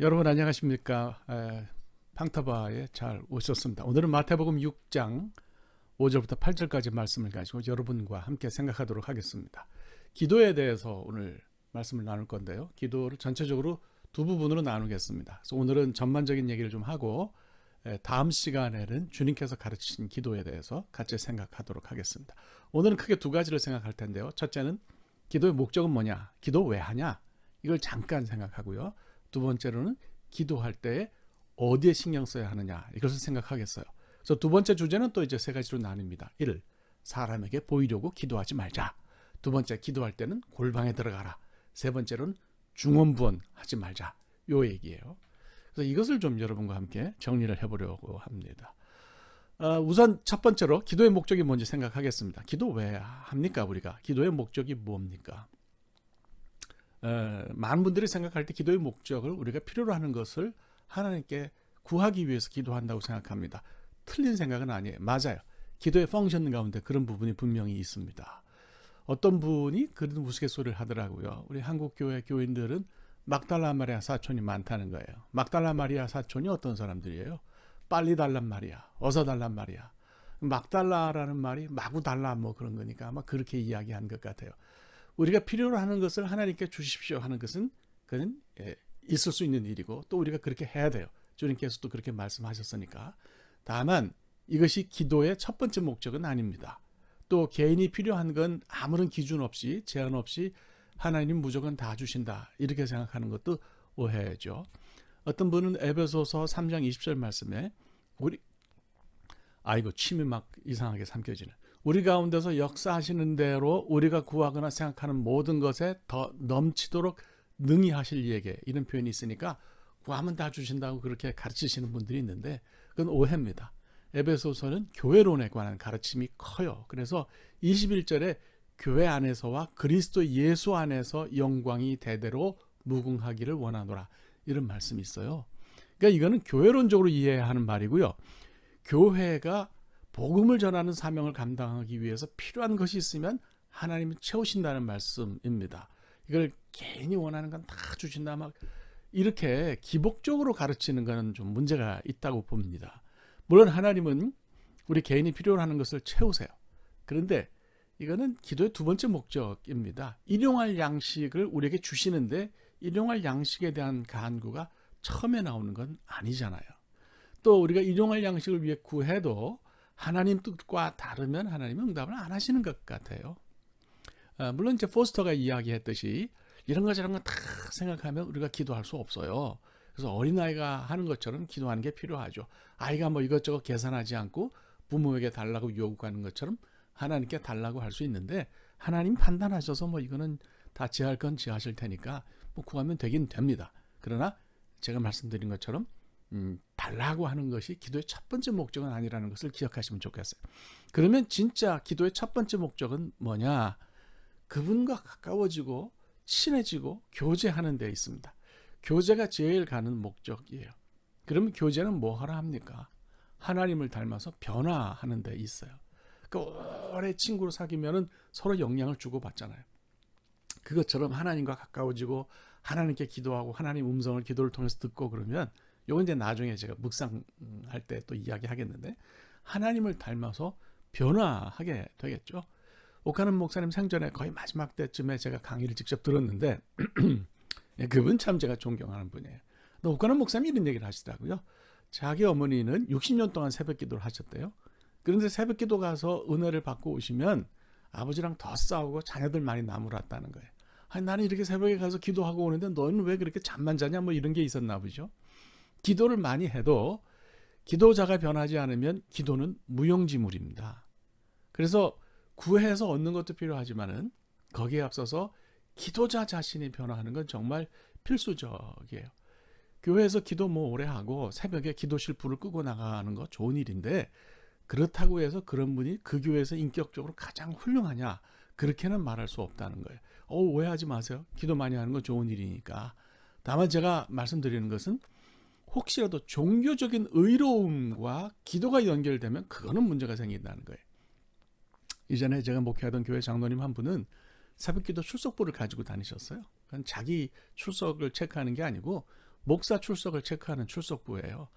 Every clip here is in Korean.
여러분 안녕하십니까? 팡타바에 잘 오셨습니다. 오늘은 마태복음 6장 5절부터 8절까지 말씀을 가지고 여러분과 함께 생각하도록 하겠습니다. 기도에 대해서 오늘 말씀을 나눌 건데요. 기도를 전체적으로 두 부분으로 나누겠습니다. 그래서 오늘은 전반적인 얘기를 좀 하고 다음 시간에는 주님께서 가르치신 기도에 대해서 같이 생각하도록 하겠습니다. 오늘은 크게 두 가지를 생각할 텐데요. 첫째는 기도의 목적은 뭐냐? 기도 왜 하냐? 이걸 잠깐 생각하고요. 두 번째로는 기도할 때 어디에 신경 써야 하느냐 이것을 생각하겠어요. 그래서 두 번째 주제는 또 이제 세 가지로 나뉩니다. 1. 사람에게 보이려고 기도하지 말자. 두 번째, 기도할 때는 골방에 들어가라. 세 번째로는 중언부언하지 말자. 요 얘기예요. 그래서 이것을 좀 여러분과 함께 정리를 해보려고 합니다. 우선 첫 번째로 기도의 목적이 뭔지 생각하겠습니다. 기도 왜 합니까 우리가? 기도의 목적이 뭡니까? 많은 분들이 생각할 때 기도의 목적을 우리가 필요로 하는 것을 하나님께 구하기 위해서 기도한다고 생각합니다. 틀린 생각은 아니에요. 맞아요. 기도의 펑션 가운데 그런 부분이 분명히 있습니다. 어떤 분이 그런 우스갯소리를 하더라고요. 우리 한국교회 교인들은 막달라 마리아 사촌이 많다는 거예요. 막달라 마리아 사촌이 어떤 사람들이에요? 빨리 달란 말이야. 어서 달란 말이야. 막달라라는 말이 마구 달라 뭐 그런 거니까 아마 그렇게 이야기한 것 같아요. 우리가 필요로 하는 것을 하나님께 주십시오 하는 것은 그는 있을 수 있는 일이고 또 우리가 그렇게 해야 돼요. 주님께서도 그렇게 말씀하셨으니까. 다만 이것이 기도의 첫 번째 목적은 아닙니다. 또 개인이 필요한 건 아무런 기준 없이 제한 없이 하나님 무조건 다 주신다 이렇게 생각하는 것도 오해죠. 어떤 분은 에베소서 3장 20절 말씀에 아이고 침이 막 이상하게 삼켜지네. 우리 가운데서 역사하시는 대로 우리가 구하거나 생각하는 모든 것에 더 넘치도록 능히 하실 이에게 이런 표현이 있으니까 구하면 다 주신다고 그렇게 가르치시는 분들이 있는데 그건 오해입니다. 에베소서는 교회론에 관한 가르침이 커요. 그래서 21절에 교회 안에서와 그리스도 예수 안에서 영광이 대대로 무궁하기를 원하노라 이런 말씀이 있어요. 그러니까 이거는 교회론적으로 이해해야 하는 말이고요. 교회가 복음을 전하는 사명을 감당하기 위해서 필요한 것이 있으면 하나님이 채우신다는 말씀입니다. 이걸 개인이 원하는 건 다 주신다 막 이렇게 기복적으로 가르치는 것은 좀 문제가 있다고 봅니다. 물론 하나님은 우리 개인이 필요로 하는 것을 채우세요. 그런데 이거는 기도의 두 번째 목적입니다. 일용할 양식을 우리에게 주시는데 일용할 양식에 대한 간구가 처음에 나오는 건 아니잖아요. 또 우리가 일용할 양식을 위해 구해도 하나님 뜻과 다르면 하나님은 응답을 안 하시는 것 같아요. 물론 이제 포스터가 이야기했듯이 이런 거 저런 거 다 생각하면 우리가 기도할 수 없어요. 그래서 어린아이가 하는 것처럼 기도하는 게 필요하죠. 아이가 뭐 이것저것 계산하지 않고 부모에게 달라고 요구하는 것처럼 하나님께 달라고 할 수 있는데 하나님 판단하셔서 뭐 이거는 다 지할 건 지하실 테니까 뭐 구하면 되긴 됩니다. 그러나 제가 말씀드린 것처럼 달라고 하는 것이 기도의 첫 번째 목적은 아니라는 것을 기억하시면 좋겠어요. 그러면 진짜 기도의 첫 번째 목적은 뭐냐? 그분과 가까워지고 친해지고 교제하는 데 있습니다. 교제가 제일 가는 목적이에요. 그러면 교제는 뭐 하라 합니까? 하나님을 닮아서 변화하는 데 있어요. 그 오래 친구로 사귀면은 서로 영향을 주고받잖아요. 그것처럼 하나님과 가까워지고 하나님께 기도하고 하나님 음성을 기도를 통해서 듣고 그러면 요건 이제 나중에 제가 묵상할 때 또 이야기하겠는데 하나님을 닮아서 변화하게 되겠죠. 옥하는 목사님 생전에 거의 마지막 때쯤에 제가 강의를 직접 들었는데 그분 참 제가 존경하는 분이에요. 옥하는 목사님이 이런 얘기를 하시더라고요. 자기 어머니는 60년 동안 새벽 기도를 하셨대요. 그런데 새벽 기도 가서 은혜를 받고 오시면 아버지랑 더 싸우고 자녀들 많이 나무랐다는 거예요. 아니, 나는 이렇게 새벽에 가서 기도하고 오는데 너는 왜 그렇게 잠만 자냐 뭐 이런 게 있었나 보죠. 기도를 많이 해도 기도자가 변하지 않으면 기도는 무용지물입니다. 그래서 구해서 얻는 것도 필요하지만은 거기에 앞서서 기도자 자신이 변화하는 건 정말 필수적이에요. 교회에서 기도 뭐 오래 하고 새벽에 기도실 불을 끄고 나가는 거 좋은 일인데 그렇다고 해서 그런 분이 그 교회에서 인격적으로 가장 훌륭하냐 그렇게는 말할 수 없다는 거예요. 오해하지 마세요. 기도 많이 하는 건 좋은 일이니까. 다만 제가 말씀드리는 것은 혹시라도 종교적인 의로움과 기도가 연결되면 그거는 문제가 생긴다는 거예요. 이전에 제가 목회하던 교회 장로님 한 분은 새벽기도 출석부를 가지고 다니셨어요. 자기 출석을 체크하는 게 아니고 목사 출석을 체크하는 출석부예요.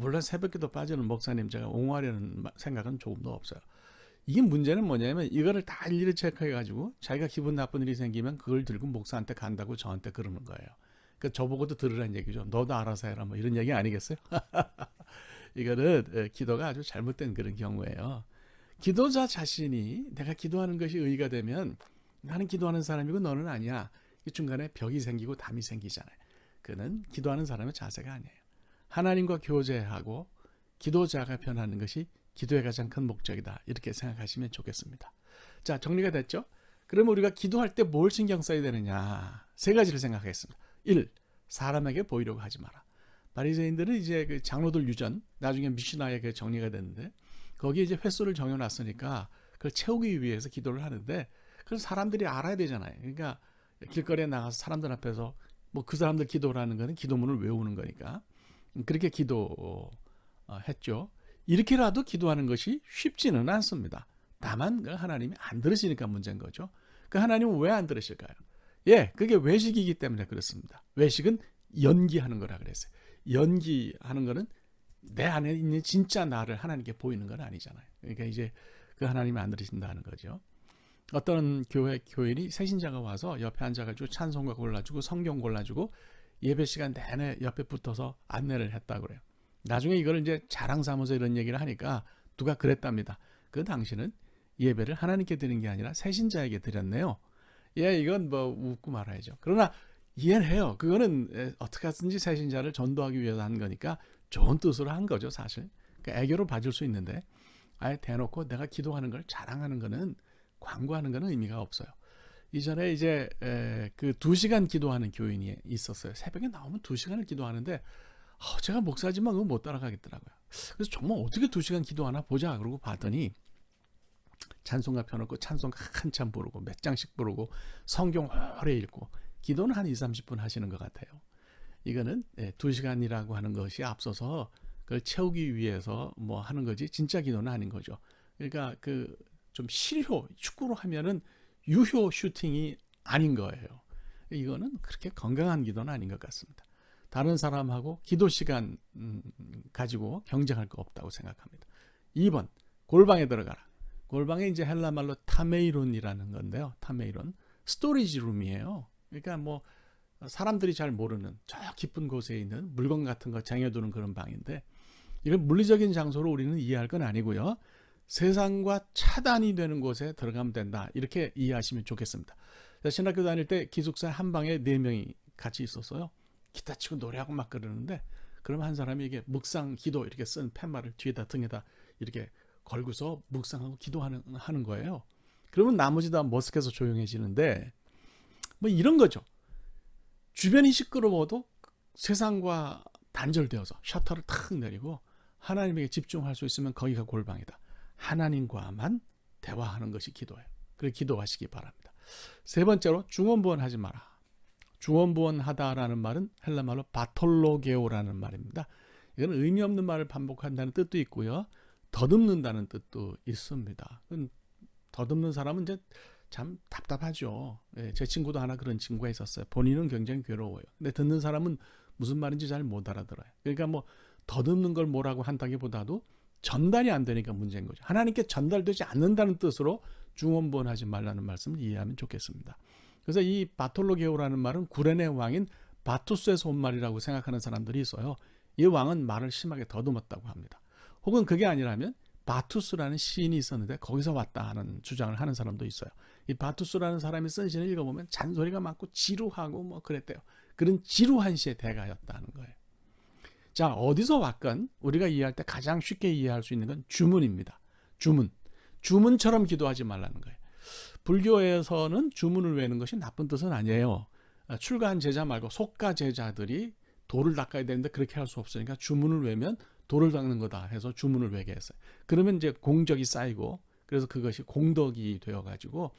물론 새벽기도 빠지는 목사님 제가 옹호하려는 생각은 조금도 없어요. 이게 문제는 뭐냐면 이거를 다 일일이 체크해가지고 자기가 기분 나쁜 일이 생기면 그걸 들고 목사한테 간다고 저한테 그러는 거예요. 그러니까 저보고도 들으라는 얘기죠. 너도 알아서 해라 뭐 이런 얘기 아니겠어요? 이거는 기도가 아주 잘못된 그런 경우예요. 기도자 자신이 내가 기도하는 것이 의의가 되면 나는 기도하는 사람이고 너는 아니야. 이 중간에 벽이 생기고 담이 생기잖아요. 그는 기도하는 사람의 자세가 아니에요. 하나님과 교제하고 기도자가 변하는 것이 기도의 가장 큰 목적이다. 이렇게 생각하시면 좋겠습니다. 자, 정리가 됐죠? 그러면 우리가 기도할 때 뭘 신경 써야 되느냐? 세 가지를 생각하겠습니다. 1. 사람에게 보이려고 하지 마라. 바리새인들은 이제 그 장로들 유전, 나중에 미시나에 그 정리가 됐는데 거기에 이제 횟수를 정해놨으니까 그걸 채우기 위해서 기도를 하는데 그래서 사람들이 알아야 되잖아요. 그러니까 길거리에 나가서 사람들 앞에서 뭐 그 사람들 기도를 하는 거는 기도문을 외우는 거니까 그렇게 기도했죠. 이렇게라도 기도하는 것이 쉽지는 않습니다. 다만 하나님이 안 들으시니까 문제인 거죠. 그 하나님은 왜 안 들으실까요? 그게 외식이기 때문에 그렇습니다. 외식은 연기하는 거라 그랬어요. 연기하는 거는 내 안에 있는 진짜 나를 하나님께 보이는 건 아니잖아요. 그러니까 이제 그 하나님이 안 들으신다는 거죠. 어떤 교인이 새신자가 와서 옆에 앉아가지고 찬송가 골라주고 성경 골라주고 예배 시간 내내 옆에 붙어서 안내를 했다고 그래요. 나중에 이걸 이제 자랑 삼아서 이런 얘기를 하니까 누가 그랬답니다. 그 당시는 예배를 하나님께 드린 게 아니라 새신자에게 드렸네요. 이건 뭐 웃고 말아야죠. 그러나 이해를 해요. 그거는 어떻게 하든지 새신자를 전도하기 위해서 한 거니까 좋은 뜻으로 한 거죠, 사실. 그러니까 애교로 봐줄 수 있는데 아예 대놓고 내가 기도하는 걸 자랑하는 거는 광고하는 거는 의미가 없어요. 이전에 이제 그 2시간 기도하는 교인이 있었어요. 새벽에 나오면 2시간을 기도하는데 제가 목사지만 그거 못 따라가겠더라고요. 그래서 정말 어떻게 2시간 기도하나 보자 그러고 봤더니 찬송가 펴놓고 찬송가 한참 부르고 몇 장씩 부르고 성경 오래 읽고 기도는 한 2-30분 하시는 것 같아요. 이거는 2시간이라고 하는 것이 앞서서 그걸 채우기 위해서 뭐 하는 거지 진짜 기도는 아닌 거죠. 그러니까 그 좀 실효, 축구로 하면은 유효 슈팅이 아닌 거예요. 이거는 그렇게 건강한 기도는 아닌 것 같습니다. 다른 사람하고 기도 시간 가지고 경쟁할 거 없다고 생각합니다. 2번, 골방에 들어가라. 골방에 이제 헬라 말로 타메이론이라는 건데요. 타메이론, 스토리지 룸이에요. 그러니까 뭐 사람들이 잘 모르는 저 깊은 곳에 있는 물건 같은 거 쟁여두는 그런 방인데 이건 물리적인 장소로 우리는 이해할 건 아니고요. 세상과 차단이 되는 곳에 들어가면 된다. 이렇게 이해하시면 좋겠습니다. 신학교 다닐 때 기숙사 한 방에 4명이 같이 있었어요. 기타 치고 노래하고 막 그러는데 그러면 한 사람이 이게 묵상 기도 이렇게 쓴 팻말을 뒤에다 등에다 이렇게 걸고서 묵상하고 기도하는 거예요. 그러면 나머지 다 머쓱해서 조용해지는데 뭐 이런 거죠. 주변이 시끄러워도 세상과 단절되어서 셔터를 탁 내리고 하나님에게 집중할 수 있으면 거기가 골방이다. 하나님과만 대화하는 것이 기도예요. 그래서 기도하시기 바랍니다. 세 번째로 중언부언하지 마라. 중언부언하다라는 말은 헬라 말로 바톨로게오라는 말입니다. 이건 의미 없는 말을 반복한다는 뜻도 있고요. 더듬는다는 뜻도 있습니다. 더듬는 사람은 이제 참 답답하죠. 제 친구도 하나 그런 친구가 있었어요. 본인은 굉장히 괴로워요. 근데 듣는 사람은 무슨 말인지 잘 못 알아들어요. 그러니까 뭐 더듬는 걸 뭐라고 한다기보다도 전달이 안 되니까 문제인 거죠. 하나님께 전달되지 않는다는 뜻으로 중언부언하지 말라는 말씀을 이해하면 좋겠습니다. 그래서 이 바톨로게오라는 말은 구레네 왕인 바투스에서 온 말이라고 생각하는 사람들이 있어요. 이 왕은 말을 심하게 더듬었다고 합니다. 혹은 그게 아니라면 바투스라는 시인이 있었는데 거기서 왔다 하는 주장을 하는 사람도 있어요. 이 바투스라는 사람이 쓴 시를 읽어보면 잔소리가 많고 지루하고 뭐 그랬대요. 그런 지루한 시의 대가였다는 거예요. 자, 어디서 왔건 우리가 이해할 때 가장 쉽게 이해할 수 있는 건 주문입니다. 주문처럼 기도하지 말라는 거예요. 불교에서는 주문을 외우는 것이 나쁜 뜻은 아니에요. 출가한 제자 말고 속가 제자들이 돌을 닦아야 되는데 그렇게 할 수 없으니까 주문을 외우면 돌을 닦는 거다 해서 주문을 외게 했어요. 그러면 이제 공적이 쌓이고 그래서 그것이 공덕이 되어가지고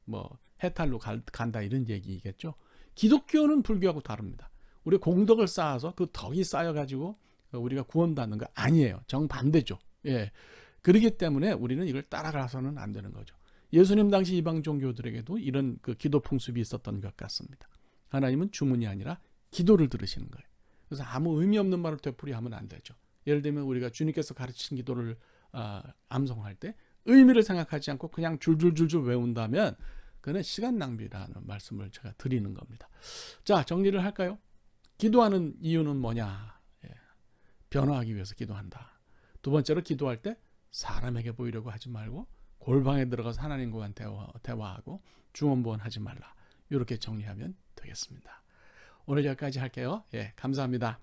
뭐 해탈로 간다 이런 얘기겠죠. 기독교는 불교하고 다릅니다. 우리 공덕을 쌓아서 그 덕이 쌓여가지고 우리가 구원받는 거 아니에요. 정반대죠. 그렇기 때문에 우리는 이걸 따라가서는 안 되는 거죠. 예수님 당시 이방 종교들에게도 이런 그 기도 풍습이 있었던 것 같습니다. 하나님은 주문이 아니라 기도를 들으시는 거예요. 그래서 아무 의미 없는 말을 되풀이하면 안 되죠. 예를 들면 우리가 주님께서 가르친 기도를 암송할 때 의미를 생각하지 않고 그냥 줄줄줄줄 외운다면 그는 시간 낭비라는 말씀을 제가 드리는 겁니다. 자, 정리를 할까요? 기도하는 이유는 뭐냐? 변화하기 위해서 기도한다. 두 번째로 기도할 때 사람에게 보이려고 하지 말고 골방에 들어가서 하나님과 대화하고 중언부언하지 말라. 이렇게 정리하면 되겠습니다. 오늘 여기까지 할게요. 감사합니다.